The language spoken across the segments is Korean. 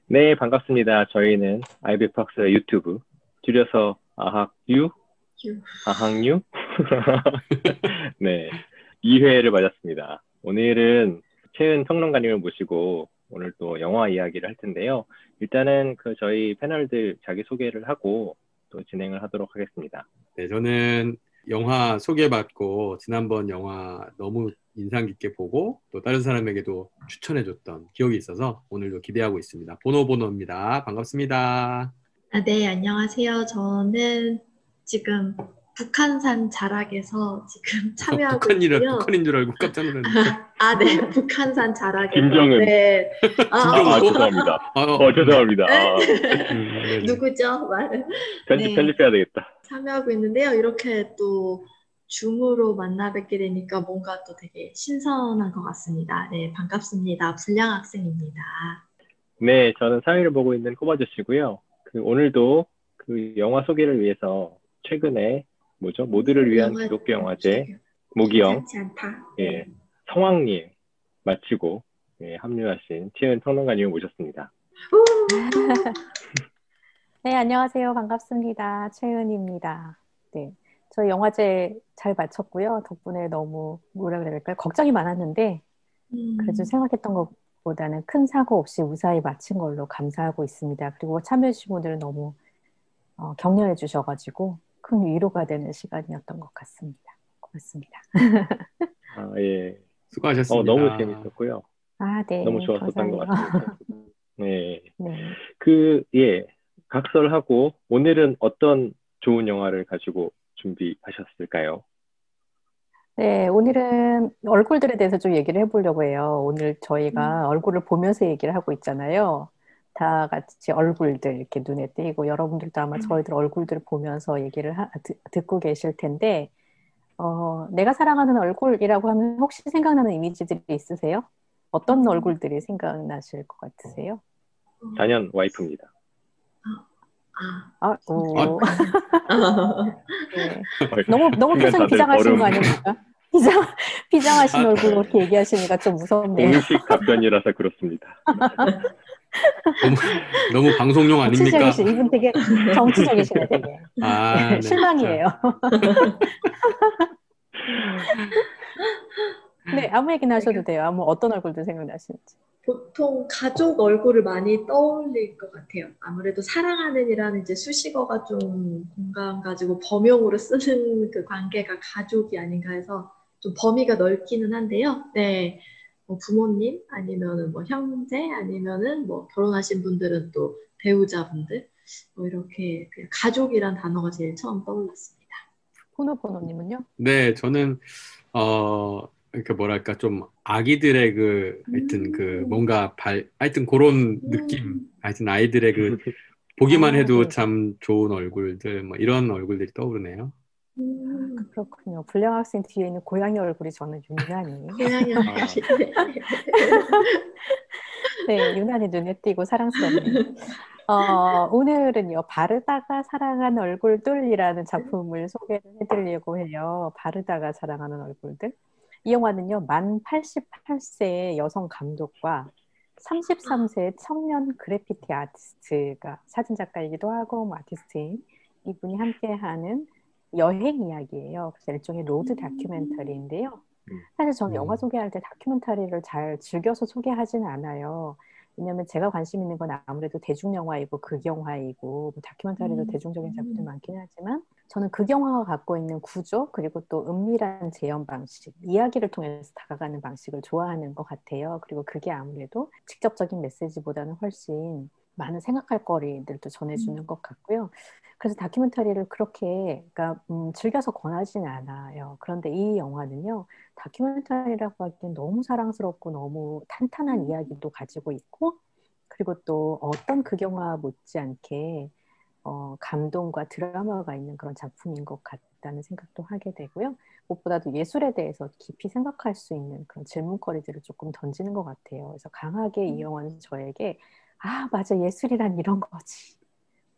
네, 반갑습니다. 저희는 아이비팍스 유튜브, 줄여서 아학유, 휴. 아학유? 네, 2회를 맞았습니다. 오늘은 최은 평론가님을 모시고 오늘 또 영화 이야기를 할 텐데요. 일단은 저희 패널들 자기소개를 하고 또 진행을 하도록 하겠습니다. 네, 저는 영화 소개받고 지난번 영화 너무 인상 깊게 보고 또 다른 사람에게도 추천해줬던 기억이 있어서 오늘도 기대하고 있습니다. 보노보노입니다. 반갑습니다. 네, 안녕하세요. 저는 지금 북한산 자락에서 지금 참여하고 있고요. 북한인 줄 알고 깜짝 놀랐는데. 네, 북한산 자락에서. 김정은. 네. 죄송합니다. 죄송합니다. 누구죠? 편집해야 되겠다. 참여하고 있는데요. 이렇게 또 줌으로 만나 뵙게 되니까 뭔가 또 되게 신선한 것 같습니다. 네, 반갑습니다. 불량 학생입니다. 네, 저는 사회를 보고 있는 꼬마저씨고요. 오늘도 영화 소개를 위해서 최근에 모두를 위한 기독교 영화제 모기영 성황리에 마치고 합류하신 최은 평론가님을 모셨습니다. 네, 안녕하세요. 반갑습니다. 최은입니다. 네, 저 영화제 잘 마쳤고요. 덕분에 너무 뭐라 그래야 될까요? 걱정이 많았는데 그래도 생각했던 것보다는 큰 사고 없이 무사히 마친 걸로 감사하고 있습니다. 그리고 참여해주신 분들은 너무 격려해 주셔가지고 큰 위로가 되는 시간이었던 것 같습니다. 고맙습니다. 예. 수고하셨습니다. 너무 재밌었고요. 네. 너무 좋았었던 것 같습니다. 네. 네. 각설하고 오늘은 어떤 좋은 영화를 가지고 준비하셨을까요? 네, 오늘은 얼굴들에 대해서 좀 얘기를 해보려고 해요. 오늘 저희가 얼굴을 보면서 얘기를 하고 있잖아요. 다 같이 얼굴들 이렇게 눈에 띄고 여러분들도 아마 저희들 얼굴들을 보면서 얘기를 듣고 계실 텐데 내가 사랑하는 얼굴이라고 하면 혹시 생각나는 이미지들이 있으세요? 어떤 얼굴들이 생각나실 것 같으세요? 단연 와이프입니다. 네. 너무 표정이 비장하신 거 아닙니까? 비장하신 얼굴로 그렇게 얘기하시니까 좀 무섭네요. 공식 답변이라서 그렇습니다. 너무 방송용 아닙니까? 이분 되게 정치적이시네, 되게. 네. 실망이에요. 네, 아무 얘기나 하셔도 돼요. 어떤 얼굴도 생각나시는지. 보통 가족 얼굴을 많이 떠올릴 것 같아요. 아무래도 사랑하는이라는 이제 수식어가 좀 공감 가지고 범용으로 쓰는 그 관계가 가족이 아닌가 해서 좀 범위가 넓기는 한데요. 네, 부모님 아니면은 형제 아니면은 결혼하신 분들은 또 배우자분들 이렇게 그냥 가족이란 단어가 제일 처음 떠올랐습니다. 포노포노님은요? 네, 저는 뭐랄까 좀 아기들의 하여튼 뭔가 하여튼 그런 느낌, 하여튼 아이들의 보기만 해도 네. 참 좋은 얼굴들 이런 얼굴들이 떠오르네요. 그렇군요. 불량 학생 뒤에 있는 고양이 얼굴이 저는 유난히 고양이 얼굴이 네, 유난히 눈에 띄고 사랑스럽네요. 오늘은요, 바르다가 사랑하는 얼굴들이라는 작품을 소개를 해드리려고 해요. 바르다가 사랑하는 얼굴들. 이 영화는요, 만 88세의 여성 감독과 33세의 청년 그래피티 아티스트가 사진작가이기도 하고 아티스트인 이분이 함께하는 여행 이야기예요. 그래서 일종의 로드 다큐멘터리인데요. 사실 저는 영화 소개할 때 다큐멘터리를 잘 즐겨서 소개하지는 않아요. 왜냐하면 제가 관심 있는 건 아무래도 대중영화이고 극영화이고 다큐멘터리도 대중적인 작품이 많긴 하지만 저는 극영화가 갖고 있는 구조 그리고 또 은밀한 재현 방식, 이야기를 통해서 다가가는 방식을 좋아하는 것 같아요. 그리고 그게 아무래도 직접적인 메시지보다는 훨씬 많은 생각할 거리들도 전해주는 것 같고요. 그래서 다큐멘터리를 그렇게 즐겨서 권하지는 않아요. 그런데 이 영화는요. 다큐멘터리라고 하기엔 너무 사랑스럽고 너무 탄탄한 이야기도 가지고 있고 그리고 또 어떤 극영화 못지않게 감동과 드라마가 있는 그런 작품인 것 같다는 생각도 하게 되고요. 무엇보다도 예술에 대해서 깊이 생각할 수 있는 그런 질문거리들을 조금 던지는 것 같아요. 그래서 강하게 이 영화는 저에게 맞아, 예술이란 이런 거지.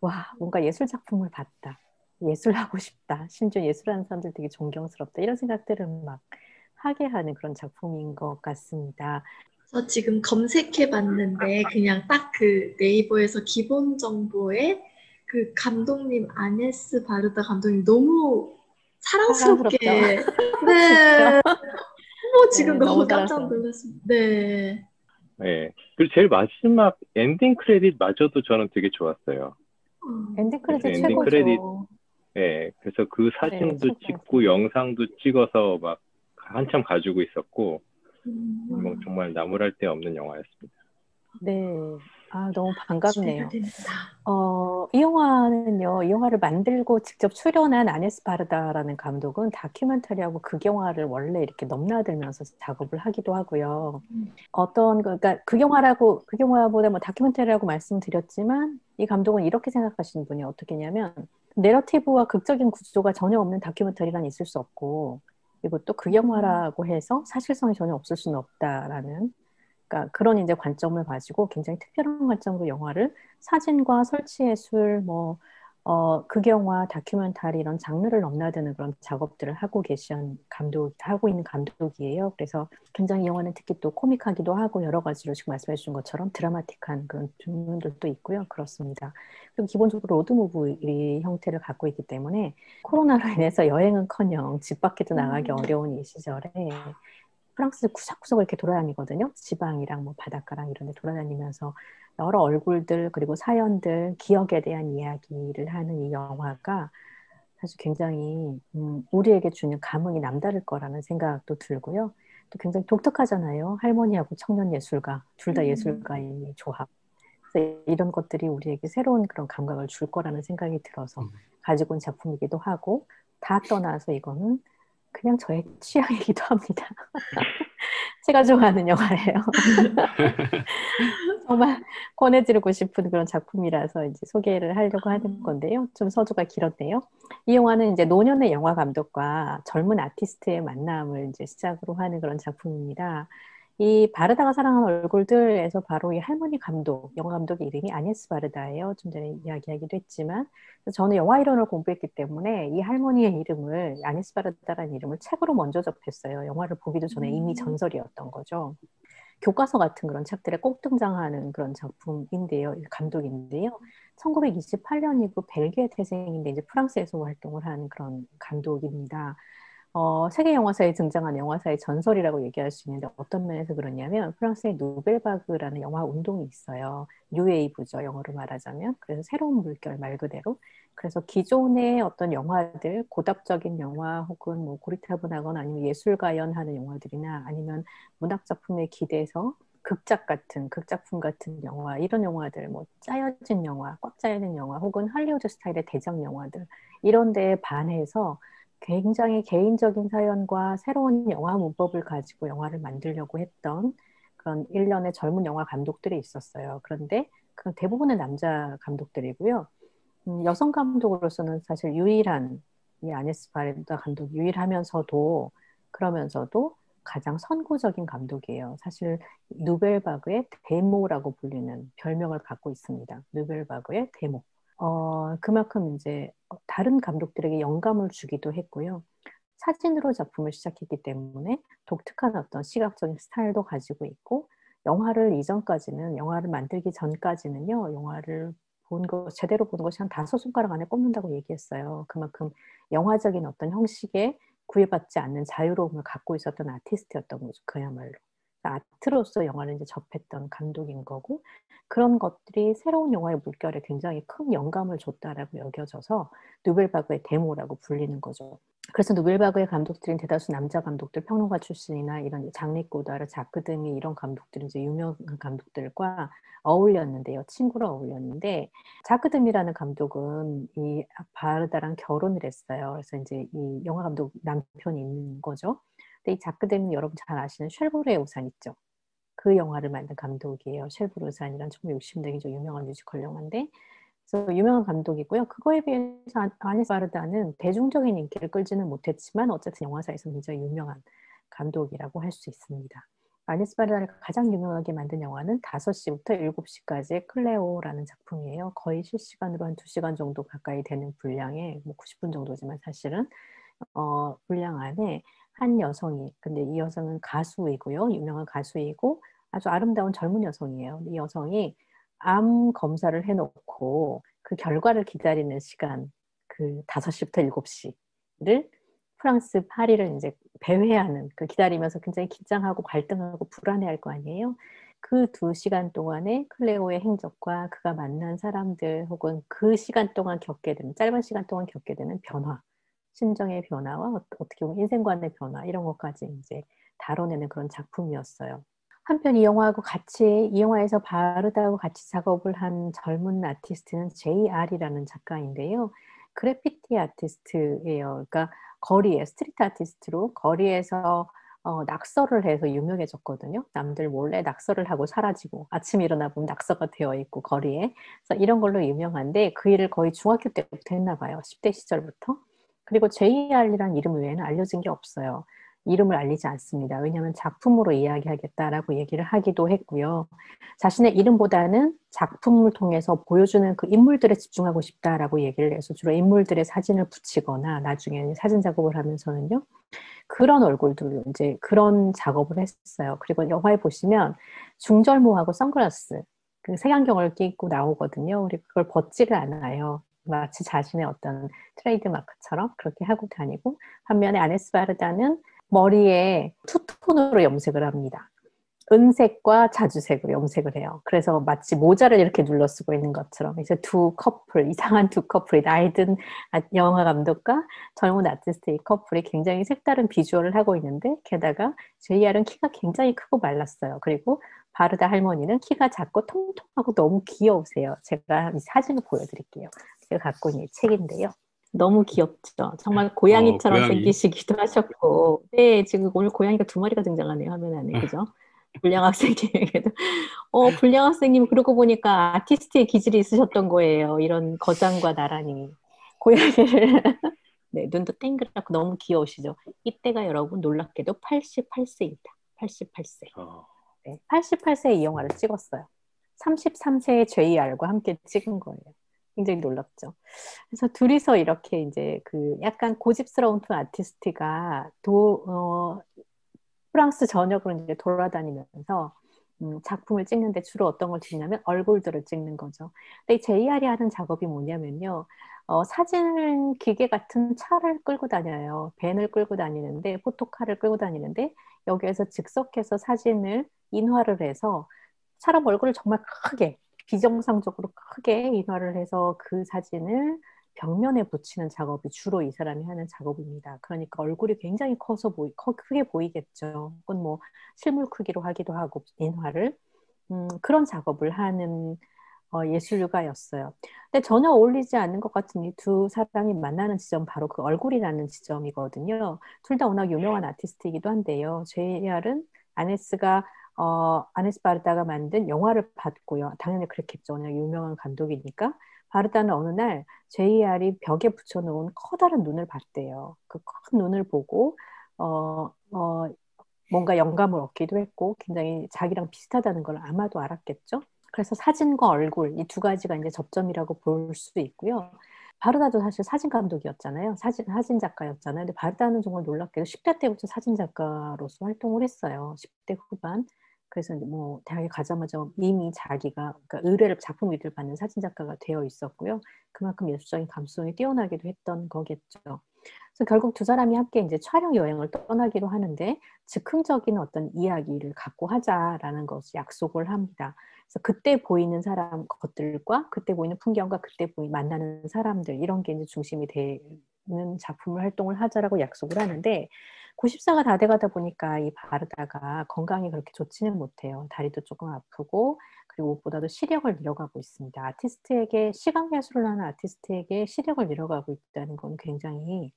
와, 뭔가 예술 작품을 봤다. 예술하고 싶다. 심지어 예술하는 사람들 되게 존경스럽다. 이런 생각들을 막 하게 하는 그런 작품인 것 같습니다. 저 지금 검색해 봤는데 그냥 딱 그 네이버에서 기본 정보에 그 감독님 아네스 바르다 감독님 너무 사랑스럽죠? 사랑스럽게 진짜. 네. 지금 네, 너무 너무 깜짝 사랑스러워. 놀랐습니다. 네. 네. 그리고 제일 마지막 엔딩 크레딧마저도 저는 되게 좋았어요. 엔딩 그래서 크레딧 엔딩 크레딧, 최고죠. 예, 그래서 그 네, 사진도 최고죠. 찍고 영상도 찍어서 막 한참 가지고 있었고, 뭐 음, 정말 나무랄 데 없는 영화였습니다. 네. 아, 너무 기대가 반갑네요. 됩니다. 이 영화는요, 이 영화를 만들고 직접 출연한 아네스 바르다라는 감독은 다큐멘터리하고 극영화를 원래 이렇게 넘나들면서 작업을 하기도 하고요. 그러니까 극영화보다 뭐 다큐멘터리라고 말씀드렸지만, 이 감독은 이렇게 생각하시는 분이 어떻게냐면, 내러티브와 극적인 구조가 전혀 없는 다큐멘터리란 있을 수 없고, 그리고 또 극영화라고 해서 사실성이 전혀 없을 수는 없다라는, 그러니까 그런 이제 관점을 가지고 굉장히 특별한 관점으로 영화를 사진과 설치예술, 극영화, 다큐멘터리 이런 장르를 넘나드는 그런 작업들을 하고 있는 감독이에요. 그래서 굉장히 영화는 특히 또 코믹하기도 하고 여러 가지로 지금 말씀해 주신 것처럼 드라마틱한 그런 부분들도 있고요. 그렇습니다. 그리고 기본적으로 로드무비 형태를 갖고 있기 때문에 코로나로 인해서 여행은커녕 집 밖에도 나가기 어려운 이 시절에 프랑스 구석구석을 이렇게 돌아다니거든요. 지방이랑 뭐 바닷가랑 이런 데 돌아다니면서 여러 얼굴들 그리고 사연들, 기억에 대한 이야기를 하는 이 영화가 사실 굉장히 우리에게 주는 감흥이 남다를 거라는 생각도 들고요. 또 굉장히 독특하잖아요. 할머니하고 청년 예술가, 둘 다 예술가의 조합. 그래서 이런 것들이 우리에게 새로운 그런 감각을 줄 거라는 생각이 들어서 가지고 온 작품이기도 하고 다 떠나서 이거는 그냥 저의 취향이기도 합니다. 제가 좋아하는 영화예요. 정말 권해드리고 싶은 그런 작품이라서 이제 소개를 하려고 하는 건데요. 좀 서두가 길었네요. 이 영화는 이제 노년의 영화 감독과 젊은 아티스트의 만남을 이제 시작으로 하는 그런 작품입니다. 이 바르다가 사랑하는 얼굴들에서 바로 이 할머니 감독, 영화 감독의 이름이 아네스 바르다예요. 좀 전에 이야기하기도 했지만 저는 영화 이론을 공부했기 때문에 이 할머니의 이름을 아네스 바르다라는 이름을 책으로 먼저 접했어요. 영화를 보기도 전에 이미 전설이었던 거죠. 교과서 같은 그런 책들에 꼭 등장하는 그런 작품인데요. 감독인데요. 1928년이고 벨기에 태생인데 이제 프랑스에서 활동을 한 그런 감독입니다. 세계 영화사에 등장한 영화사의 전설이라고 얘기할 수 있는데 어떤 면에서 그러냐면 프랑스의 누벨바그라는 영화 운동이 있어요. 뉴웨이브죠, 영어로 말하자면. 그래서 새로운 물결 말 그대로. 그래서 기존의 어떤 영화들, 고답적인 영화 혹은 뭐 고리타분하거나 아니면 예술가연하는 영화들이나 아니면 문학 작품에 기대서 극작품 같은 영화, 이런 영화들, 뭐 짜여진 영화, 꽉 짜여진 영화, 혹은 할리우드 스타일의 대작 영화들 이런 데에 반해서 굉장히 개인적인 사연과 새로운 영화 문법을 가지고 영화를 만들려고 했던 그런 일련의 젊은 영화 감독들이 있었어요. 그런데 그 대부분은 남자 감독들이고요. 여성 감독으로서는 사실 유일한 이 아네스 바렌다 감독 유일하면서도 그러면서도 가장 선구적인 감독이에요. 사실 누벨바그의 데모라고 불리는 별명을 갖고 있습니다. 누벨바그의 데모. 그만큼 이제 다른 감독들에게 영감을 주기도 했고요. 사진으로 작품을 시작했기 때문에 독특한 어떤 시각적인 스타일도 가지고 있고, 영화를 만들기 전까지는요, 제대로 보는 것이 한 5손가락 안에 꼽는다고 얘기했어요. 그만큼 영화적인 어떤 형식에 구애받지 않는 자유로움을 갖고 있었던 아티스트였던 거죠, 그야말로. 아트로서 영화를 이제 접했던 감독인 거고, 그런 것들이 새로운 영화의 물결에 굉장히 큰 영감을 줬다라고 여겨져서 누벨바그의 데모라고 불리는 거죠. 그래서 누벨바그의 감독들은 대다수 남자 감독들, 평론가 출신이나 이런 장리 고다르, 자크 드미 이런 감독들은 이제 유명한 감독들과 어울렸는데요. 친구로 어울렸는데 자크 드미라는 감독은 이 바르다랑 결혼을 했어요. 그래서 이제 이 영화 감독 남편이 있는 거죠. 근데 이 자크 드미는 여러분 잘 아시는 쉘브르의 우산 있죠. 그 영화를 만든 감독이에요. 쉘브르의 우산이란 1960년대 굉장히 유명한 뮤지컬 영화인데 그래서 유명한 감독이고요. 그거에 비해서 아네스 바르다는 대중적인 인기를 끌지는 못했지만 어쨌든 영화사에서 굉장히 유명한 감독이라고 할 수 있습니다. 아네스 바르다를 가장 유명하게 만든 영화는 5시부터 7시까지의 클레오라는 작품이에요. 거의 실시간으로 한 2시간 정도 가까이 되는 분량의 90분 정도지만 사실은 분량 안에 한 여성이, 근데 이 여성은 가수이고요. 유명한 가수이고 아주 아름다운 젊은 여성이에요. 이 여성이 암 검사를 해놓고 그 결과를 기다리는 시간, 그 5시부터 7시를 프랑스 파리를 이제 배회하는, 그 기다리면서 굉장히 긴장하고 갈등하고 불안해할 거 아니에요. 그 2시간 동안에 클레오의 행적과 그가 만난 사람들 혹은 그 시간 동안 겪게 되는, 짧은 시간 동안 겪게 되는 변화, 심정의 변화와 어떻게 보면 인생관의 변화, 이런 것까지 이제 다뤄내는 그런 작품이었어요. 한편 이 영화하고 같이, 이 영화에서 바르다하고 같이 작업을 한 젊은 아티스트는 J.R.이라는 작가인데요. 그래피티 아티스트예요. 그러니까 거리에, 스트리트 아티스트로 거리에서 낙서를 해서 유명해졌거든요. 남들 몰래 낙서를 하고 사라지고 아침에 일어나 보면 낙서가 되어 있고 거리에. 그래서 이런 걸로 유명한데 그 일을 거의 중학교 때부터 했나 봐요. 10대 시절부터. 그리고 JR이라는 이름 외에는 알려진 게 없어요. 이름을 알리지 않습니다. 왜냐하면 작품으로 이야기하겠다라고 얘기를 하기도 했고요. 자신의 이름보다는 작품을 통해서 보여주는 그 인물들에 집중하고 싶다라고 얘기를 해서 주로 인물들의 사진을 붙이거나 나중에 사진 작업을 하면서는요. 그런 얼굴들로 이제 그런 작업을 했어요. 그리고 영화에 보시면 중절모하고 선글라스, 그 색안경을 끼고 나오거든요. 우리 그걸 벗지를 않아요. 마치 자신의 어떤 트레이드 마크처럼 그렇게 하고 다니고, 반면에 아네스 바르다는 머리에 투톤으로 염색을 합니다. 은색과 자주색으로 염색을 해요. 그래서 마치 모자를 이렇게 눌러 쓰고 있는 것처럼. 그래서 이상한 두 커플이, 나이 든 영화 감독과 젊은 아티스트의 커플이 굉장히 색다른 비주얼을 하고 있는데, 게다가 JR은 키가 굉장히 크고 말랐어요. 그리고 바르다 할머니는 키가 작고 통통하고 너무 귀여우세요. 제가 이 사진을 보여드릴게요. 제가 갖고 있는 책인데요. 너무 귀엽죠. 정말 고양이처럼 고양이. 생기시기도 하셨고, 네, 지금 오늘 고양이가 2마리가 등장하네요, 화면 안에. 그죠? 불량 학생님에게도. 불량 학생님, 그러고 보니까 아티스트의 기질이 있으셨던 거예요. 이런 거장과 나란히. 고양이를. 네, 눈도 땡그랗고 너무 귀여우시죠. 이때가 여러분 놀랍게도 88세입니다. 88세. 네, 88세에 이 영화를 찍었어요. 33세의 JR과 함께 찍은 거예요. 굉장히 놀랍죠. 그래서 둘이서 이렇게 이제 그 약간 고집스러운 두 아티스트가 프랑스 전역으로 이제 돌아다니면서 작품을 찍는데 주로 어떤 걸 찍냐면 얼굴들을 찍는 거죠. 근데 이 JR이 하는 작업이 뭐냐면요. 사진 기계 같은 차를 끌고 다녀요. 밴을 끌고 다니는데, 포토카를 끌고 다니는데, 여기에서 즉석해서 사진을 인화를 해서 사람 얼굴을 정말 크게, 비정상적으로 크게 인화를 해서 그 사진을 벽면에 붙이는 작업이 주로 이 사람이 하는 작업입니다. 그러니까 얼굴이 굉장히 크게 보이겠죠. 혹은 뭐 실물 크기로 하기도 하고 인화를 그런 작업을 하는 예술가였어요. 근데 전혀 어울리지 않는 것 같은 이 두 사람이 만나는 지점, 바로 그 얼굴이라는 지점이거든요. 둘 다 워낙 유명한 아티스트이기도 한데요. JR은 아네스 바르다가 만든 영화를 봤고요. 당연히 그렇겠죠. 워낙 유명한 감독이니까. 바르다는 어느 날 JR이 벽에 붙여놓은 커다란 눈을 봤대요. 그 큰 눈을 보고 뭔가 영감을 얻기도 했고 굉장히 자기랑 비슷하다는 걸 아마도 알았겠죠. 그래서 사진과 얼굴, 이 두 가지가 이제 접점이라고 볼 수 있고요. 바르다도 사실 사진 감독이었잖아요. 사진 작가였잖아요. 근데 바르다는 정말 놀랍게도 10대 때부터 사진 작가로서 활동을 했어요. 10대 후반. 그래서 뭐 대학에 가자마자 이미 자기가 그러니까 작품 의뢰를 받는 사진 작가가 되어 있었고요. 그만큼 예술적인 감수성이 뛰어나기도 했던 거겠죠. 그래서 결국 두 사람이 함께 이제 촬영 여행을 떠나기로 하는데, 즉흥적인 어떤 이야기를 갖고 하자라는 것을 약속을 합니다. 그래서 그때 보이는 것들과 그때 보이는 풍경과 그때 만나는 사람들, 이런 게 이제 중심이 되는 작품을 활동을 하자라고 약속을 하는데, 94가 다 돼가다 보니까 이 바르다가 건강이 그렇게 좋지는 못해요. 다리도 조금 아프고, 그리고 무엇보다도 시력을 잃어가고 있습니다. 시각 예술을 하는 아티스트에게 시력을 잃어가고 있다는 건 굉장히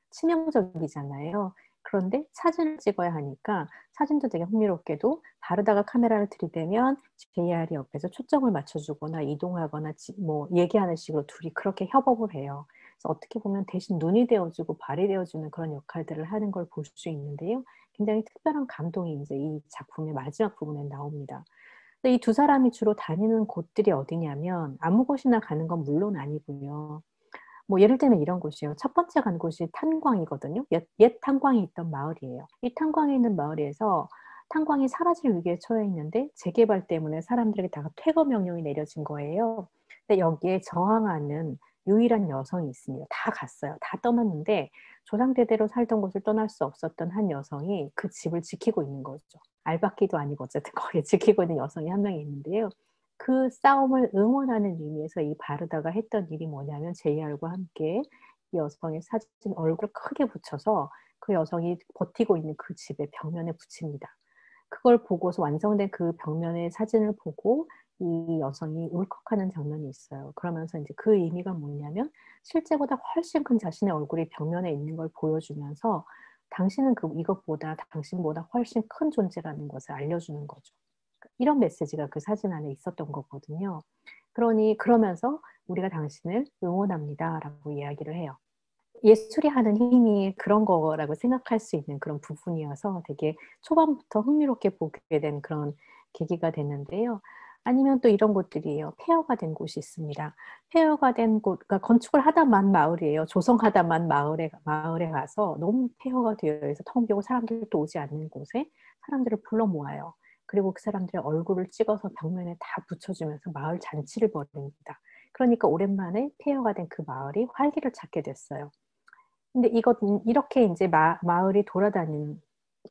치명적이잖아요. 그런데 사진을 찍어야 하니까 사진도 되게 흥미롭게도 바르다가 카메라를 들이대면 JR이 옆에서 초점을 맞춰주거나 이동하거나 뭐 얘기하는 식으로 둘이 그렇게 협업을 해요. 그래서 어떻게 보면 대신 눈이 되어주고 발이 되어주는 그런 역할들을 하는 걸 볼 수 있는데요. 굉장히 특별한 감동이 이제 이 작품의 마지막 부분에 나옵니다. 이 두 사람이 주로 다니는 곳들이 어디냐면 아무 곳이나 가는 건 물론 아니고요. 뭐 예를 들면 이런 곳이에요. 첫 번째 간 곳이 탄광이거든요. 옛 탄광이 있던 마을이에요. 이 탄광에 있는 마을에서 탄광이 사라질 위기에 처해 있는데 재개발 때문에 사람들에게 다 퇴거 명령이 내려진 거예요. 근데 여기에 저항하는 유일한 여성이 있습니다. 다 갔어요. 다 떠났는데 조상대대로 살던 곳을 떠날 수 없었던 한 여성이 그 집을 지키고 있는 거죠. 알바끼도 아니고 어쨌든 거기 지키고 있는 여성이 한 명이 있는데요. 그 싸움을 응원하는 의미에서 이 바르다가 했던 일이 뭐냐면 JR과 함께 이 여성의 사진 얼굴을 크게 붙여서 그 여성이 버티고 있는 그 집의 벽면에 붙입니다. 그걸 보고서 완성된 그 벽면의 사진을 보고 이 여성이 울컥하는 장면이 있어요. 그러면서 이제 그 의미가 뭐냐면 실제보다 훨씬 큰 자신의 얼굴이 벽면에 있는 걸 보여주면서 당신은 이것보다 당신보다 훨씬 큰 존재라는 것을 알려주는 거죠. 이런 메시지가 그 사진 안에 있었던 거거든요. 그러면서 우리가 당신을 응원합니다라고 이야기를 해요. 예술이 하는 힘이 그런 거라고 생각할 수 있는 그런 부분이어서 되게 초반부터 흥미롭게 보게 된 그런 계기가 됐는데요. 아니면 또 이런 곳들이에요. 폐허가 된 곳이 있습니다. 폐허가 된 곳, 그러니까 건축을 하다 만 마을이에요. 조성하다 만 마을에 가서 너무 폐허가 되어 있어 텅 비고 사람들도 오지 않는 곳에 사람들을 불러 모아요. 그리고 그 사람들의 얼굴을 찍어서 벽면에 다 붙여주면서 마을 잔치를 벌입니다. 그러니까 오랜만에 폐허가 된 그 마을이 활기를 찾게 됐어요. 근데 이렇게 이제 마을이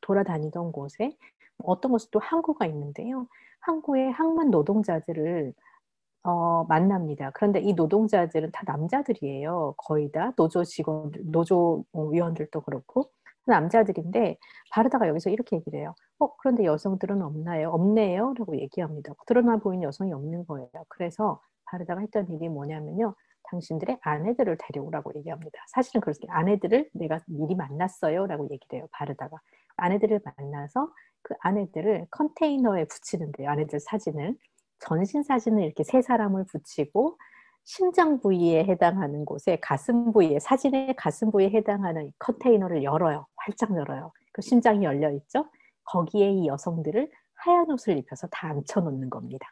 돌아다니던 곳에 어떤 곳은 또 항구가 있는데요. 항구에 항만 노동자들을 만납니다. 그런데 이 노동자들은 다 남자들이에요. 거의 다 노조 위원들도 그렇고 남자들인데 바르다가 여기서 이렇게 얘기를 해요. 그런데 여성들은 없나요? 없네요. 라고 얘기합니다. 드러나 보이는 여성이 없는 거예요. 그래서 바르다가 했던 일이 뭐냐면요. 당신들의 아내들을 데려오라고 얘기합니다. 사실은 그렇게 아내들을 내가 미리 만났어요. 라고 얘기를 해요. 바르다가. 아내들을 만나서 그 아내들을 컨테이너에 붙이는데요. 아내들 사진을. 전신 사진을 이렇게 세 사람을 붙이고 심장 부위에 해당하는 곳에 사진의 가슴 부위에 해당하는 컨테이너를 열어요. 활짝 열어요. 그 심장이 열려 있죠. 거기에 이 여성들을 하얀 옷을 입혀서 다 앉혀놓는 겁니다.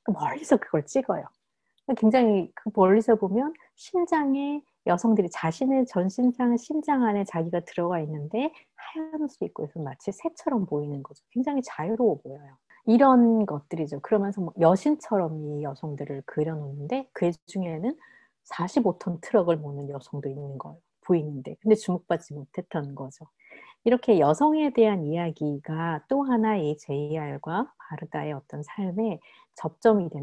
멀리서 그걸 찍어요. 굉장히 그 멀리서 보면 심장에 여성들이 자신의 전신상 심장 안에 자기가 들어가 있는데 하얀 옷을 입고 있어서 마치 새처럼 보이는 거죠. 굉장히 자유로워 보여요. 이런 것들이죠. 그러면서 여신처럼 이 여성들을 그려놓는데 그 중에는 45톤 트럭을 모는 여성도 있는 거예요. 보이는데. 근데 주목받지 못했던 거죠. 이렇게 여성에 대한 이야기가 또 하나 이 JR과 바르다의 어떤 삶의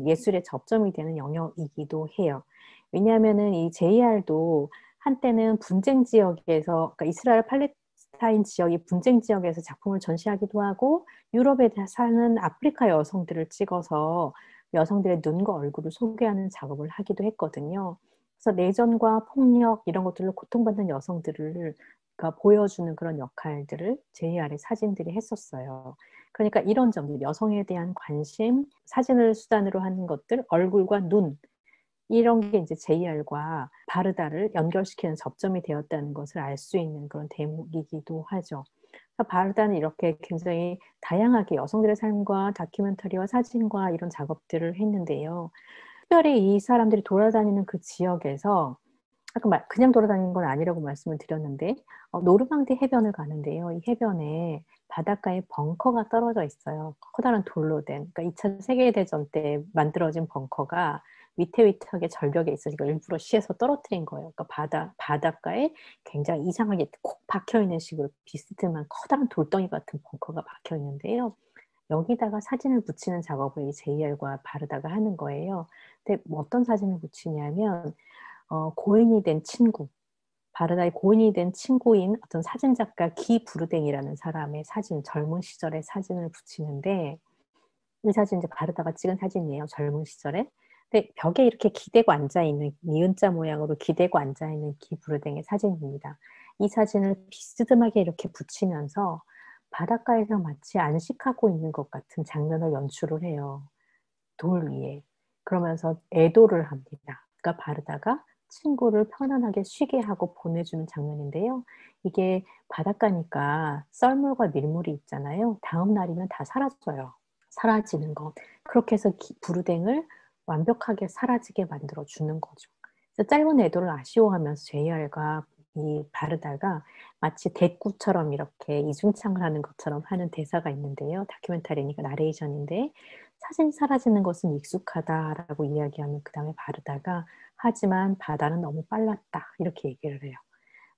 예술의 접점이 되는 영역이기도 해요. 왜냐하면은 이 JR도 한때는 분쟁 지역에서, 그러니까 이스라엘 팔레스타인 지역이 분쟁 지역에서 작품을 전시하기도 하고 유럽에 사는 아프리카 여성들을 찍어서 여성들의 눈과 얼굴을 소개하는 작업을 하기도 했거든요. 그래서 내전과 폭력 이런 것들로 고통받는 여성들을 보여주는 그런 역할들을 JR의 사진들이 했었어요. 그러니까 이런 점들, 여성에 대한 관심, 사진을 수단으로 하는 것들, 얼굴과 눈, 이런 게 이제 JR과 바르다를 연결시키는 접점이 되었다는 것을 알 수 있는 그런 대목이기도 하죠. 바르다는 이렇게 굉장히 다양하게 여성들의 삶과 다큐멘터리와 사진과 이런 작업들을 했는데요. 특별히 이 사람들이 돌아다니는 그 지역에서 아까 그냥 돌아다니는 건 아니라고 말씀을 드렸는데 노르망디 해변을 가는데요. 이 해변에 바닷가에 벙커가 떨어져 있어요. 커다란 돌로 된. 그러니까 2차 세계대전 때 만들어진 벙커가 위태위태하게 절벽에 있으니까 일부러 시에서 떨어뜨린 거예요. 그러니까 바닷가에 굉장히 이상하게 콕 박혀있는 식으로 비스듬한 커다란 돌덩이 같은 벙커가 박혀 있는데요. 여기다가 사진을 붙이는 작업을 이 JR과 바르다가 하는 거예요. 근데 어떤 사진을 붙이냐면 고인이 된 친구, 바르다의 고인이 된 친구인 어떤 사진작가 기부르댕이라는 사람의 사진, 젊은 시절의 사진을 붙이는데 이 사진 이제 바르다가 찍은 사진이에요. 젊은 시절에. 근데 벽에 이렇게 기대고 앉아있는 니은자 모양으로 기대고 앉아있는 기부르댕의 사진입니다. 이 사진을 비스듬하게 이렇게 붙이면서 바닷가에서 마치 안식하고 있는 것 같은 장면을 연출을 해요. 돌 위에. 그러면서 애도를 합니다. 그러니까 바르다가 친구를 편안하게 쉬게 하고 보내주는 장면인데요. 이게 바닷가니까 썰물과 밀물이 있잖아요. 다음 날이면 다 사라져요. 사라지는 것. 그렇게 해서 부르댕을 완벽하게 사라지게 만들어주는 거죠. 그래서 짧은 애도를 아쉬워하면서 JR과 이 바르다가 마치 대꾸처럼 이렇게 이중창을 하는 것처럼 하는 대사가 있는데요. 다큐멘터리니까 나레이션인데 사진이 사라지는 것은 익숙하다라고 이야기하면 그 다음에 바르다가 하지만 바다는 너무 빨랐다 이렇게 얘기를 해요.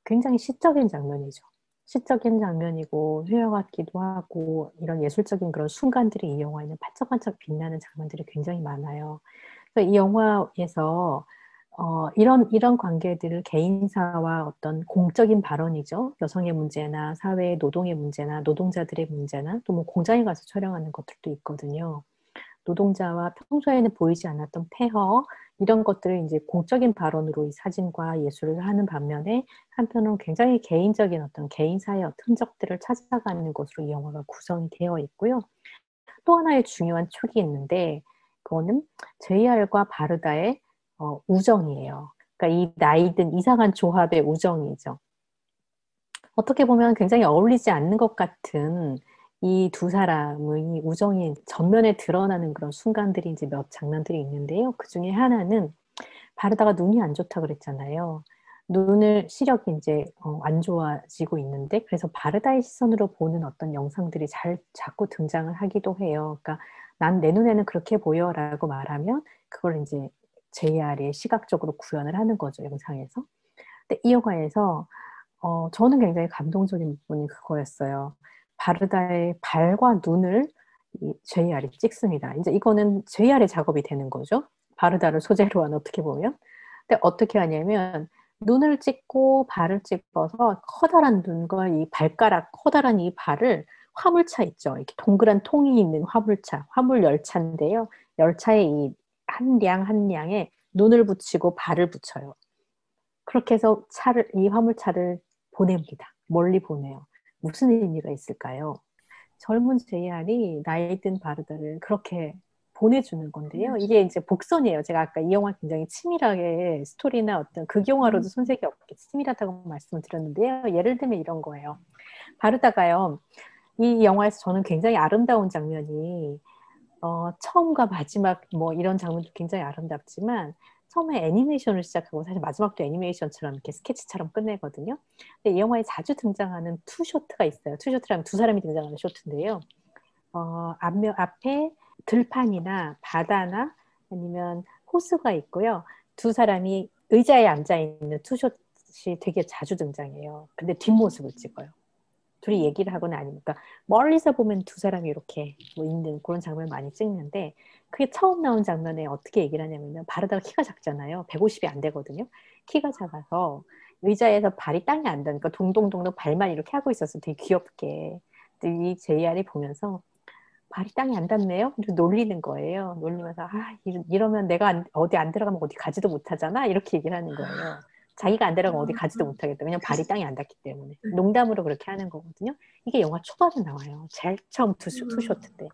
굉장히 시적인 장면이죠. 시적인 장면이고 회화 같기도 하고 이런 예술적인 그런 순간들이 이 영화에는 반짝반짝 빛나는 장면들이 굉장히 많아요. 그래서 이 영화에서 이런 관계들을 개인사와 어떤 공적인 발언이죠. 여성의 문제나 사회의 노동의 문제나 노동자들의 문제나 또 뭐 공장에 가서 촬영하는 것들도 있거든요. 노동자와 평소에는 보이지 않았던 폐허 이런 것들을 이제 공적인 발언으로 이 사진과 예술을 하는 반면에 한편으로는 굉장히 개인적인 어떤 개인사의 어떤 흔적들을 찾아가는 것으로 이 영화가 구성이 되어 있고요. 또 하나의 중요한 촉이 있는데 그거는 JR과 바르다의 우정이에요. 그러니까 이 나이든 이상한 조합의 우정이죠. 어떻게 보면 굉장히 어울리지 않는 것 같은 이 두 사람의 우정이 전면에 드러나는 그런 순간들이 이제 몇 장면들이 있는데요. 그 중에 하나는 바르다가 눈이 안 좋다 그랬잖아요. 눈을 시력이 이제 안 좋아지고 있는데 그래서 바르다의 시선으로 보는 어떤 영상들이 자꾸 등장을 하기도 해요. 그러니까 난 내 눈에는 그렇게 보여라고 말하면 그걸 이제 JR이 시각적으로 구현을 하는 거죠, 영상에서. 근데 이 영화에서 저는 굉장히 감동적인 부분이 그거였어요. 바르다의 발과 눈을 이 JR이 찍습니다. 이제 이거는 JR의 작업이 되는 거죠. 바르다를 소재로 한 어떻게 보면. 근데 어떻게 하냐면 눈을 찍고 발을 찍어서 커다란 눈과 이 발가락, 커다란 이 발을 화물차 있죠. 이렇게 동그란 통이 있는 화물차, 화물 열차인데요. 열차의 이 한 량 한 량에 눈을 붙이고 발을 붙여요. 그렇게 해서 이 화물차를 보냅니다. 멀리 보내요. 무슨 의미가 있을까요? 젊은 JR이 나이 든 바르다를 그렇게 보내주는 건데요. 이게 이제 복선이에요. 제가 아까 이 영화 굉장히 치밀하게 스토리나 어떤 극영화로도 손색이 없게 치밀하다고 말씀을 드렸는데요. 예를 들면 이런 거예요. 바르다가요. 이 영화에서 저는 굉장히 아름다운 장면이 처음과 마지막 뭐 이런 장면도 굉장히 아름답지만 처음에 애니메이션을 시작하고 사실 마지막도 애니메이션처럼 이렇게 스케치처럼 끝내거든요. 근데 이 영화에 자주 등장하는 투쇼트가 있어요. 투쇼트라면 두 사람이 등장하는 쇼트인데요. 앞에 들판이나 바다나 아니면 호수가 있고요. 두 사람이 의자에 앉아 있는 투쇼트이 되게 자주 등장해요. 근데 뒷모습을 찍어요. 둘이 얘기를 하거나 아니니까 멀리서 보면 두 사람이 이렇게 뭐 있는 그런 장면을 많이 찍는데 그게 처음 나온 장면에 어떻게 얘기를 하냐면요. 바르다가 키가 작잖아요. 150이 안 되거든요. 키가 작아서 의자에서 발이 땅에 안 닿으니까 동동동동 발만 이렇게 하고 있었어요. 되게 귀엽게. 근데 이 JR이 보면서 발이 땅에 안 닿네요. 이렇게 놀리는 거예요. 놀리면서 이러면 내가 어디 안 들어가면 어디 가지도 못하잖아. 이렇게 얘기를 하는 거예요. 자기가 안 들어가면 어디 가지도 못하겠다. 왜냐면 발이 땅에 안 닿기 때문에. 농담으로 그렇게 하는 거거든요. 이게 영화 초반에 나와요. 제일 처음 투쇼트 때.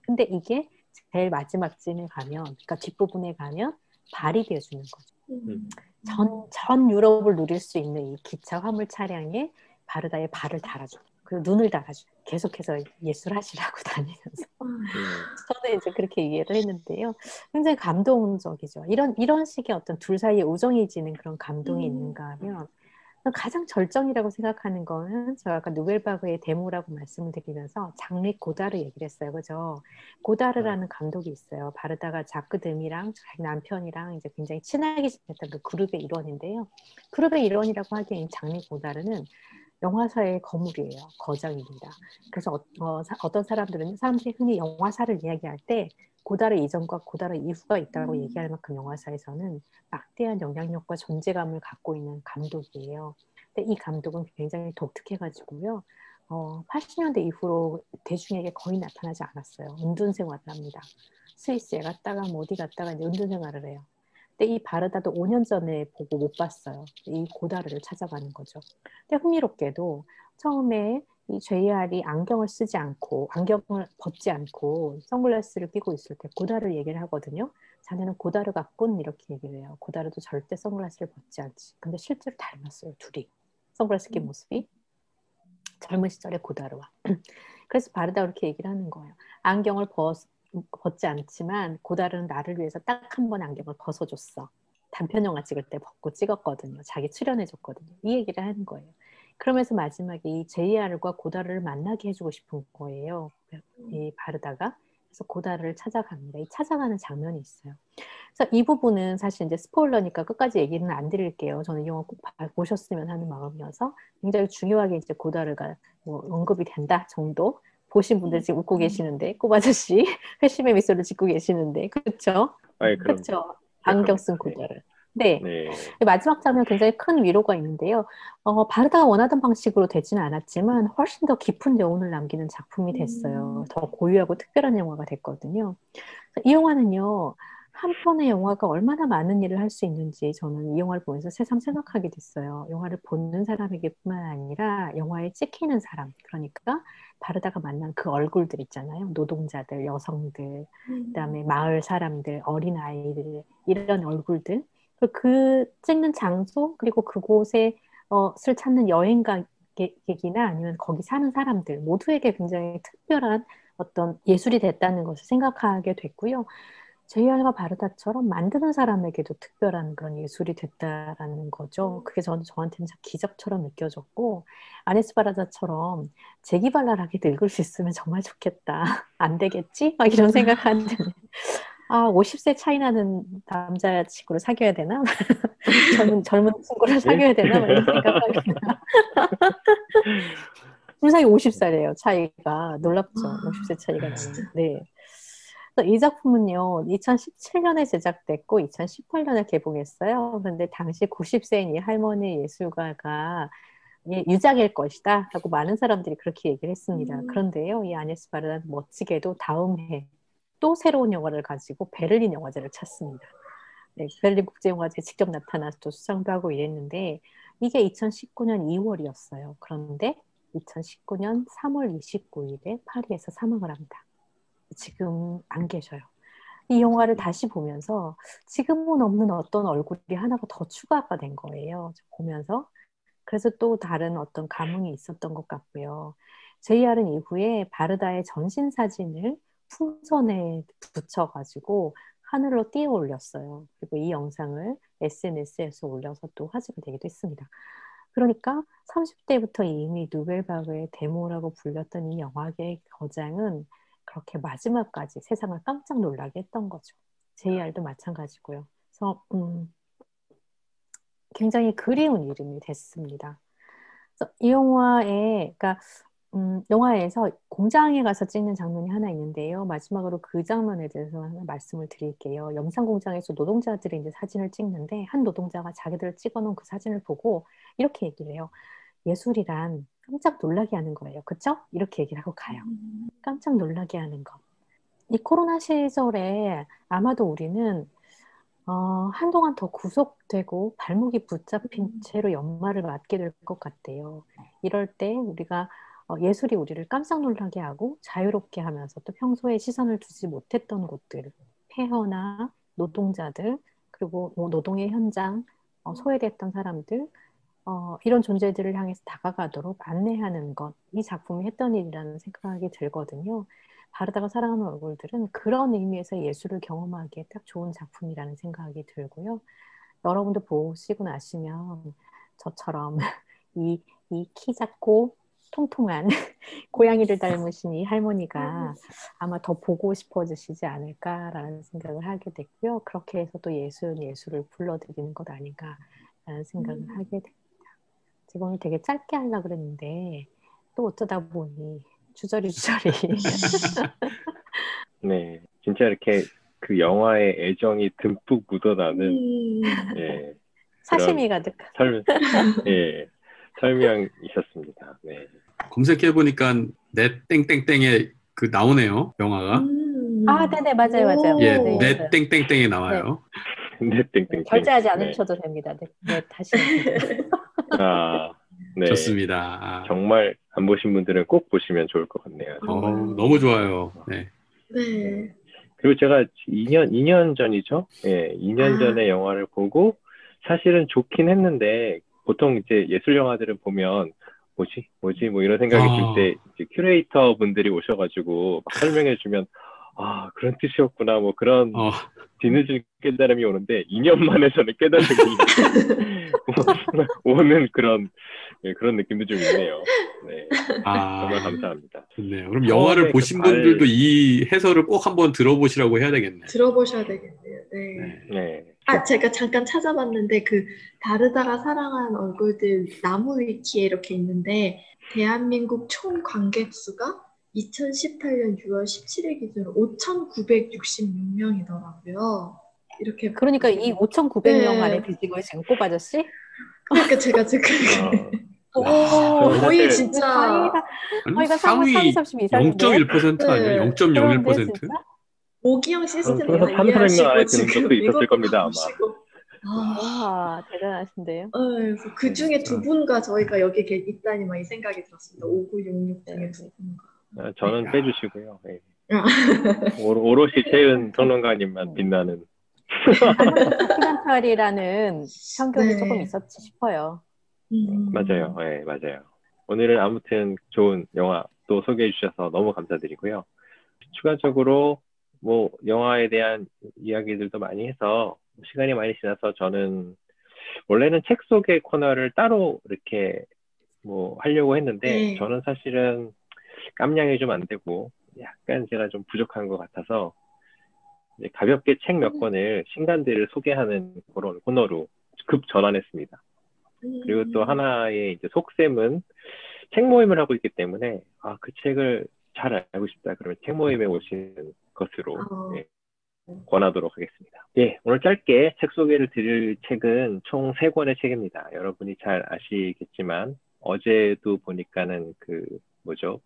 근데 이게 제일 마지막 쯤에 가면, 그러니까 뒷부분에 가면 발이 되어주는 거죠. 전 유럽을 누릴 수 있는 이 기차 화물 차량에 바르다의 발을 달아줘. 그리고 눈을 달아줘. 계속해서 예술하시라고 다니면서. 저는 이제 그렇게 이해를 했는데요. 굉장히 감동적이죠. 이런 식의 어떤 둘 사이에 우정이 지는 그런 감동이 있는가 하면 가장 절정이라고 생각하는 거는 제가 아까 누벨바그의 데모라고 말씀을 드리면서 장르 고다르 얘기를 했어요. 그죠? 고다르라는 감독이 있어요. 바르다가 자크 드미랑 자기 남편이랑 이제 굉장히 친하게 지냈던 그 그룹의 일원인데요. 그룹의 일원이라고 하기엔 장르 고다르는 영화사의 거물이에요. 거장입니다. 그래서 어떤 사람들이 흔히 영화사를 이야기할 때 고다르 이전과 고다르 이후가 있다고 얘기할 만큼 영화사에서는 막대한 영향력과 존재감을 갖고 있는 감독이에요. 근데 이 감독은 굉장히 독특해가지고요. 80년대 이후로 대중에게 거의 나타나지 않았어요. 은둔 생활을 합니다. 스위스에 갔다가 뭐 어디 갔다가 이제 은둔 생활을 해요. 근데 이 바르다도 5년 전에 보고 못 봤어요. 이 고다르를 찾아가는 거죠. 근데 흥미롭게도 처음에 이 JR이 안경을 쓰지 않고 안경을 벗지 않고 선글라스를 끼고 있을 때 고다르 얘기를 하거든요. 자네는 고다르 같군 이렇게 얘기를 해요. 고다르도 절대 선글라스를 벗지 않지. 근데 실제로 닮았어요. 둘이. 선글라스 낀 모습이. 젊은 시절의 고다르와. 그래서 바르다 그렇게 얘기를 하는 거예요. 안경을 벗지 않지만 고다르는 나를 위해서 딱 한 번 안경을 벗어줬어. 단편 영화 찍을 때 벗고 찍었거든요. 자기 출연해줬거든요. 이 얘기를 하는 거예요. 그러면서 마지막에 이 JR과 고다르를 만나게 해주고 싶은 거예요. 이 바르다가. 그래서 고다르를 찾아갑니다. 이 찾아가는 장면이 있어요. 그래서 이 부분은 사실 이제 스포일러니까 끝까지 얘기는 안 드릴게요. 저는 이 영화 꼭 보셨으면 하는 마음이어서 굉장히 중요하게 이제 고다르가 뭐 언급이 된다 정도. 보신 분들 지금 웃고 계시는데, 꼬바저씨 회심의 미소를 짓고 계시는데, 그렇죠? 그렇죠. 안경 쓴 고다르. 네. 네. 마지막 장면 굉장히 큰 위로가 있는데요. 바르다가 원하던 방식으로 되지는 않았지만 훨씬 더 깊은 여운을 남기는 작품이 됐어요. 더 고유하고 특별한 영화가 됐거든요. 이 영화는요. 한 편의 영화가 얼마나 많은 일을 할 수 있는지 저는 이 영화를 보면서 새삼 생각하게 됐어요. 영화를 보는 사람에게뿐만 아니라 영화에 찍히는 사람, 그러니까 바르다가 만난 그 얼굴들 있잖아요. 노동자들, 여성들, 그다음에 마을 사람들, 어린아이들, 이런 얼굴들. 그 찍는 장소, 그리고 그곳에 을 찾는 여행객이나 아니면 거기 사는 사람들 모두에게 굉장히 특별한 어떤 예술이 됐다는 것을 생각하게 됐고요. JR과 바르다처럼 만드는 사람에게도 특별한 그런 예술이 됐다라는 거죠. 그게 저한테는 참 기적처럼 느껴졌고, 아네스 바르다처럼 재기발랄하게 늙을 수 있으면 정말 좋겠다. 안 되겠지? 막 이런 생각하는. 50세 차이 나는 남자친구를 사귀어야 되나? 젊은 친구를 사귀어야 되나? 막 이런 생각합니다. 불쌍히 50살이에요, 차이가. 놀랍죠? 50세 차이가 나는. 네. 이 작품은요, 2017년에 제작됐고, 2018년에 개봉했어요. 그런데 당시 90세인 이 할머니 예술가가 유작일 것이다 하고 많은 사람들이 그렇게 얘기를 했습니다. 그런데요, 이 아네스 바르다는 멋지게도 다음 해 또 새로운 영화를 가지고 베를린 영화제를 찾습니다. 네, 베를린 국제영화제에 직접 나타나서 또 수상도 하고 이랬는데, 이게 2019년 2월이었어요. 그런데 2019년 3월 29일에 파리에서 사망을 합니다. 지금 안 계셔요. 이 영화를 다시 보면서 지금은 없는 어떤 얼굴이 하나가 더 추가가 된 거예요. 보면서. 그래서 또 다른 어떤 감흥이 있었던 것 같고요. JR은 이후에 바르다의 전신 사진을 풍선에 붙여가지고 하늘로 띄워 올렸어요. 그리고 이 영상을 SNS에서 올려서 또 화제가 되기도 했습니다. 그러니까 30대부터 이미 누벨바그의 데모라고 불렸던 이 영화계의 거장은 그렇게 마지막까지 세상을 깜짝 놀라게 했던 거죠. JR도 마찬가지고요. 그래서 굉장히 그리운 이름이 됐습니다. 그래서 이 영화에, 그러니까 영화에서 공장에 가서 찍는 장면이 하나 있는데요. 마지막으로 그 장면에 대해서 하나 말씀을 드릴게요. 영상 공장에서 노동자들이 이제 사진을 찍는데 한 노동자가 자기들 찍어놓은 그 사진을 보고 이렇게 얘기를 해요. 예술이란 깜짝 놀라게 하는 거예요. 그쵸? 이렇게 얘기를 하고 가요. 깜짝 놀라게 하는 것. 이 코로나 시절에 아마도 우리는 한동안 더 구속되고 발목이 붙잡힌 채로 연말을 맞게 될 것 같아요. 이럴 때 우리가 예술이 우리를 깜짝 놀라게 하고 자유롭게 하면서 또 평소에 시선을 두지 못했던 곳들, 폐허나 노동자들, 그리고 노동의 현장, 소외됐던 사람들, 이런 존재들을 향해서 다가가도록 안내하는 것, 이 작품이 했던 일이라는 생각이 들거든요. 바르다가 사랑하는 얼굴들은 그런 의미에서 예술을 경험하기에 딱 좋은 작품이라는 생각이 들고요. 여러분도 보시고 나시면 저처럼 이 키 작고 통통한 고양이를 닮으신 이 할머니가 아마 더 보고 싶어지시지 않을까라는 생각을 하게 됐고요. 그렇게 해서 또 예술을 불러들이는 것 아닌가라는 생각을 하게 됩니다. 제가 오늘 되게 짧게 하려고 그랬는데 또 어쩌다 보니 주저리 네, 진짜 이렇게 그 영화의 애정이 듬뿍 묻어나는 예, 사심이 가득한 설명이 있었습니다. 네. 검색해 보니까 넷 땡땡땡에 그 나오네요, 영화가. 네네, 맞아요. 예, 네, 넷 땡땡땡에 나와요. 네, 땡땡땡. 결제하지 않으셔도 됩니다. 네, 다시. 네. 좋습니다. 정말 안 보신 분들은 꼭 보시면 좋을 것 같네요. 너무 좋아요. 네. 네. 그리고 제가 2년 전이죠. 예, 2년 전에 영화를 보고 사실은 좋긴 했는데 보통 이제 예술 영화들은 보면 뭐지 뭐 이런 생각이 들 때 이제 큐레이터 분들이 오셔가지고 막 설명해 주면 그런 뜻이었구나 뭐 그런 뒤늦은 깨달음이 오는데 2년 만에 저는 깨달음이 오는 그런 느낌도 좀 있네요. 네, 정말 감사합니다. 좋네요. 그럼 영화를 보신 분들도 이 해설을 꼭 한번 들어보시라고 해야 되겠네요. 들어보셔야 되겠네요. 네. 네. 제가 잠깐 찾아봤는데 그 바르다가 사랑한 얼굴들 나무 위키에 이렇게 있는데 대한민국 총 관객 수가 2018년 6월 17일 기준으로 5,966명이더라고요. 이렇게 그러니까 이 5,900명 안에 드신 거예요, 지금 꼬바저씨? 그러니까 제가 지금 거의 진짜 저희가 상위 30, 이상인데 0.1% 아니야? 0.01%? 오기형 시스템을 다 3,400명 안에 이해하시고 드는 것도 있었을 겁니다, 아마. 와, 대단하신데요. 그래서 그 중에 두 분과 저희가 여기 있다니 막 이 생각이 들었습니다. 5966 중에 두 분과. 저는 빼주시고요. 네. 오롯이 채은 평론가님만 빛나는. 다큐멘터리라는 편견이 조금 있었지 싶어요. 맞아요. 네, 맞아요. 오늘은 아무튼 좋은 영화 또 소개해 주셔서 너무 감사드리고요. 추가적으로 뭐 영화에 대한 이야기들도 많이 해서 시간이 많이 지나서 저는 원래는 책 소개 코너를 따로 이렇게 뭐 하려고 했는데 저는 사실은 깜냥이 좀 안 되고 약간 제가 좀 부족한 것 같아서 이제 가볍게 책 몇 권을 신간들을 소개하는 그런 코너로 급 전환했습니다. 그리고 또 하나의 이제 속셈은 책 모임을 하고 있기 때문에 그 책을 잘 알고 싶다 그러면 책 모임에 오시는 것으로 권하도록 하겠습니다. 예, 오늘 짧게 책 소개를 드릴 책은 총 3권의 책입니다. 여러분이 잘 아시겠지만 어제도 보니까는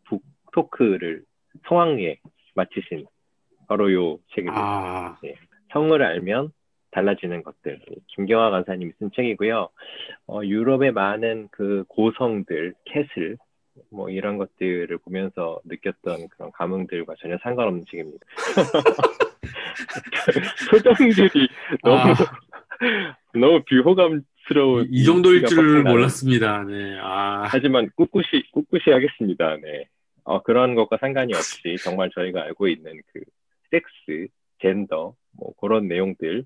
북토크를 성황리에 마치신 바로 요 책입니다. 예, 성을 알면 달라지는 것들. 김경화 간사님이 쓴 책이고요. 유럽의 많은 그 고성들, 캐슬, 뭐 이런 것들을 보면서 느꼈던 그런 감흥들과 전혀 상관없는 책입니다. 표정들이 너무 비호감스러운. 이 정도일 줄 몰랐습니다. 네. 하지만 꿋꿋이 하겠습니다. 네. 그런 것과 상관이 없이 정말 저희가 알고 있는 그 섹스, 젠더, 뭐 그런 내용들.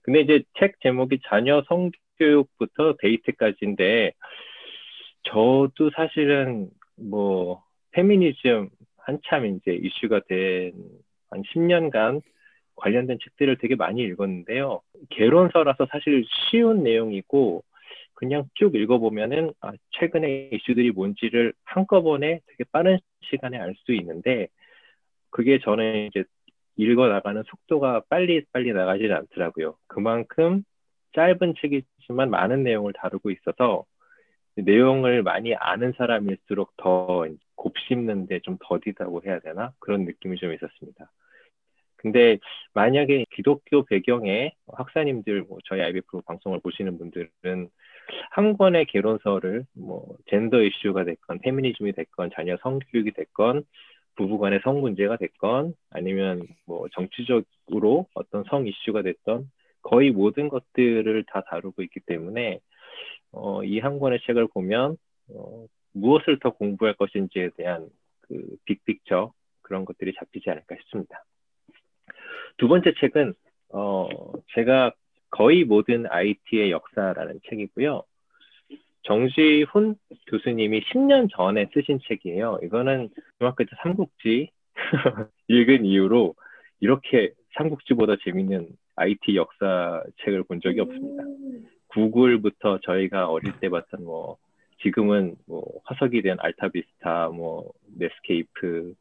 근데 이제 책 제목이 자녀 성교육부터 데이트까지인데 저도 사실은 뭐 페미니즘 한참 이제 이슈가 된 한 10년간 관련된 책들을 되게 많이 읽었는데요. 개론서라서 사실 쉬운 내용이고 그냥 쭉 읽어보면은 최근의 이슈들이 뭔지를 한꺼번에 되게 빠른 시간에 알 수 있는데 그게 저는 이제 읽어나가는 속도가 빨리 나가지 않더라고요. 그만큼 짧은 책이지만 많은 내용을 다루고 있어서 내용을 많이 아는 사람일수록 더 곱씹는데 좀 더디다고 해야 되나? 그런 느낌이 좀 있었습니다. 근데 만약에 기독교 배경의 학사님들, 뭐 저희 IBF 방송을 보시는 분들은 한 권의 개론서를 뭐 젠더 이슈가 됐건 페미니즘이 됐건 자녀 성교육이 됐건 부부간의 성 문제가 됐건 아니면 뭐 정치적으로 어떤 성 이슈가 됐던 거의 모든 것들을 다 다루고 있기 때문에 이 한 권의 책을 보면 무엇을 더 공부할 것인지에 대한 그 빅픽처 그런 것들이 잡히지 않을까 싶습니다. 두 번째 책은 제가 거의 모든 IT의 역사라는 책이고요. 정지훈 교수님이 10년 전에 쓰신 책이에요. 이거는 중학교 때 삼국지 읽은 이후로 이렇게 삼국지보다 재밌는 IT 역사 책을 본 적이 없습니다. 구글부터 저희가 어릴 때 봤던 뭐 지금은 뭐 화석이 된 알타비스타, 뭐 넷스케이프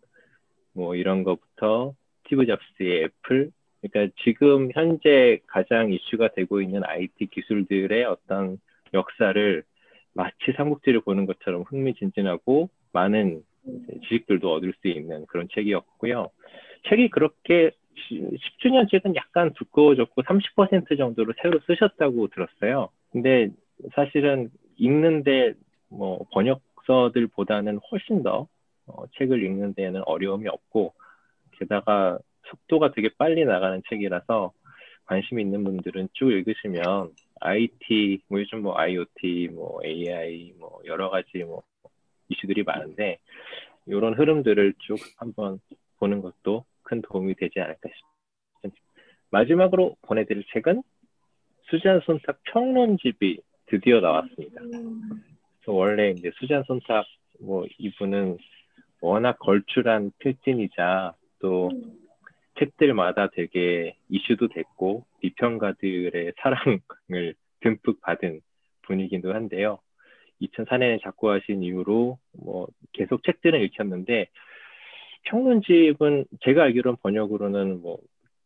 뭐 이런 거부터 스티브 잡스의 애플, 그러니까 지금 현재 가장 이슈가 되고 있는 IT 기술들의 어떤 역사를 마치 삼국지를 보는 것처럼 흥미진진하고 많은 지식들도 얻을 수 있는 그런 책이었고요. 책이 그렇게 10주년 책은 약간 두꺼워졌고 30% 정도로 새로 쓰셨다고 들었어요. 근데 사실은 읽는데 뭐 번역서들보다는 훨씬 더 책을 읽는 데에는 어려움이 없고 게다가 속도가 되게 빨리 나가는 책이라서 관심 있는 분들은 쭉 읽으시면 IT, 뭐 요즘 뭐 IoT, 뭐 AI, 뭐 여러 가지 뭐 이슈들이 많은데 이런 흐름들을 쭉 한번 보는 것도 큰 도움이 되지 않을까 싶습니다. 마지막으로 보내드릴 책은 수잔 손탁 평론집이 드디어 나왔습니다. 그래서 원래 이제 수잔 손탁 이분은 워낙 걸출한 필진이자 또 책들마다 되게 이슈도 됐고 비평가들의 사랑을 듬뿍 받은 분이기도 한데요. 2004년에 작고하신 이후로 계속 책들은 읽혔는데 평론집은 제가 알기로는 번역으로는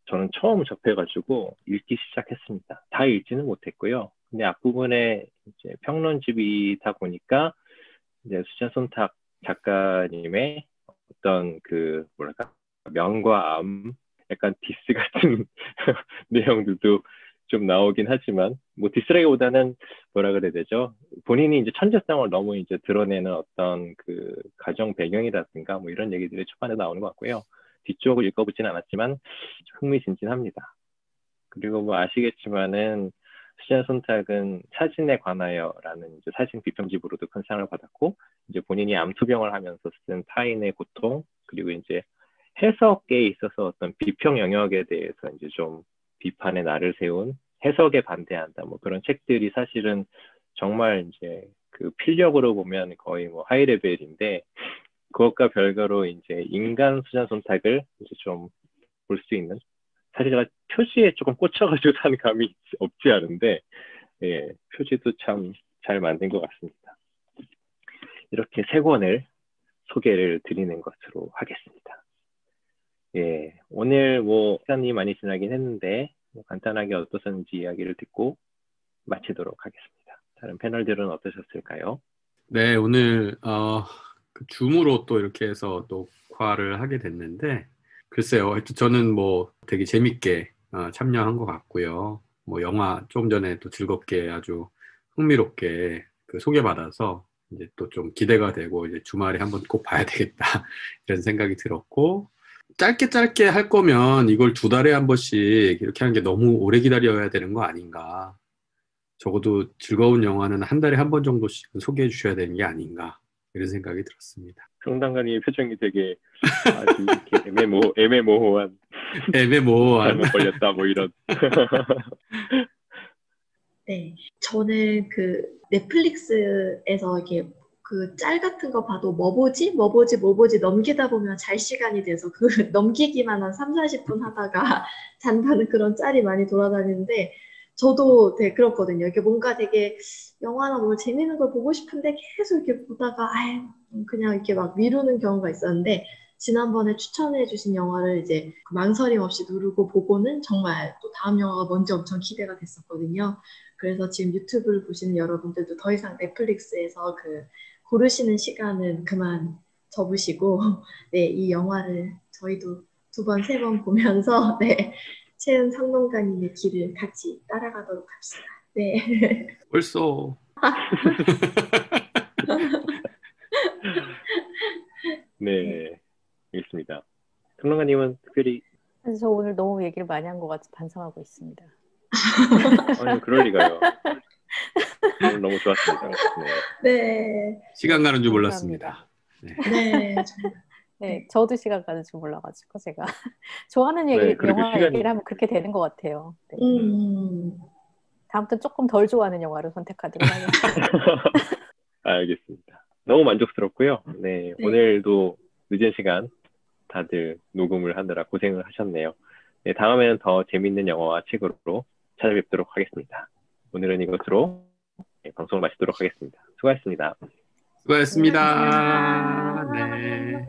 저는 처음 접해가지고 읽기 시작했습니다. 다 읽지는 못했고요. 근데 앞부분에 이제 평론집이다 보니까 이제 수잔 손탁 작가님의 어떤 명과 암, 약간 디스 같은 내용들도 좀 나오긴 하지만 디스라기보다는 뭐라 그래야 되죠? 본인이 이제 천재성을 너무 이제 드러내는 어떤 그 가정 배경이라든가 이런 얘기들이 초반에 나오는 것 같고요. 뒤쪽을 읽어보진 않았지만 흥미진진합니다. 그리고 아시겠지만은 수잔 손탁은 사진에 관하여라는 이제 사진 비평집으로도 큰 상을 받았고 이제 본인이 암투병을 하면서 쓴 타인의 고통 그리고 이제 해석에 있어서 어떤 비평 영역에 대해서 이제 좀 비판의 날을 세운 해석에 반대한다 그런 책들이 사실은 정말 이제 그 필력으로 보면 거의 하이 레벨인데 그것과 별개로 이제 인간 수잔 손탁을 이제 좀 볼 수 있는 사실 제가 표지에 조금 꽂혀가지고 산 감이 없지 않은데 예, 표지도 참 잘 만든 것 같습니다. 이렇게 세 권을 소개를 드리는 것으로 하겠습니다. 예, 오늘 시간이 많이 지나긴 했는데 간단하게 어떠셨는지 이야기를 듣고 마치도록 하겠습니다. 다른 패널들은 어떠셨을까요? 네, 오늘 줌으로 또 이렇게 해서 녹화를 하게 됐는데 글쎄요, 저는 되게 재밌게 참여한 것 같고요. 영화 조금 전에 또 즐겁게 아주 흥미롭게 소개받아서 이제 또 좀 기대가 되고 이제 주말에 한번 꼭 봐야 되겠다 이런 생각이 들었고 짧게 할 거면 이걸 2달에 한 번씩 이렇게 하는 게 너무 오래 기다려야 되는 거 아닌가. 적어도 즐거운 영화는 한 달에 한 번 정도씩 소개해 주셔야 되는 게 아닌가 이런 생각이 들었습니다. 평당관님의 표정이 되게 아주 이렇게 애매모호한 잘못 걸렸다 이런. 네, 저는 넷플릭스에서 이게 짤 같은 거 봐도 뭐 보지 넘기다 보면 잘 시간이 돼서 넘기기만 한 30-40분 하다가 잔다는 그런 짤이 많이 돌아다니는데 저도 되게 그렇거든요. 이게 뭔가 되게 영화나 재밌는 걸 보고 싶은데 계속 이렇게 보다가 그냥 이렇게 막 미루는 경우가 있었는데 지난번에 추천해 주신 영화를 이제 망설임 없이 누르고 보고는 정말 또 다음 영화가 뭔지 엄청 기대가 됐었거든요. 그래서 지금 유튜브를 보시는 여러분들도 더 이상 넷플릭스에서 고르시는 시간은 그만 접으시고 네, 이 영화를 저희도 2번, 3번 보면서 네, 채은 평론가님의 길을 같이 따라가도록 합시다. 네. 벌써 네, 알겠습니다. 평론가님은 특별히 저 오늘 너무 얘기를 많이 한 것 같이 반성하고 있습니다. 아니, 그럴 리가요. 오늘 너무 좋았습니다. 네. 시간 가는 줄 몰랐습니다. 네. 네, 저도 시간 가는 줄 몰라가지고 제가 좋아하는 얘기, 영화 얘기를 하면 그렇게 되는 것 같아요. 네. 다음부터 조금 덜 좋아하는 영화를 선택하도록 하겠습니다. 알겠습니다. 너무 만족스럽고요. 네, 오늘도 늦은 시간 다들 녹음을 하느라 고생을 하셨네요. 네, 다음에는 더 재밌는 영화와 책으로 찾아뵙도록 하겠습니다. 오늘은 이것으로 방송을 마치도록 하겠습니다. 수고하셨습니다. 수고하셨습니다. 네.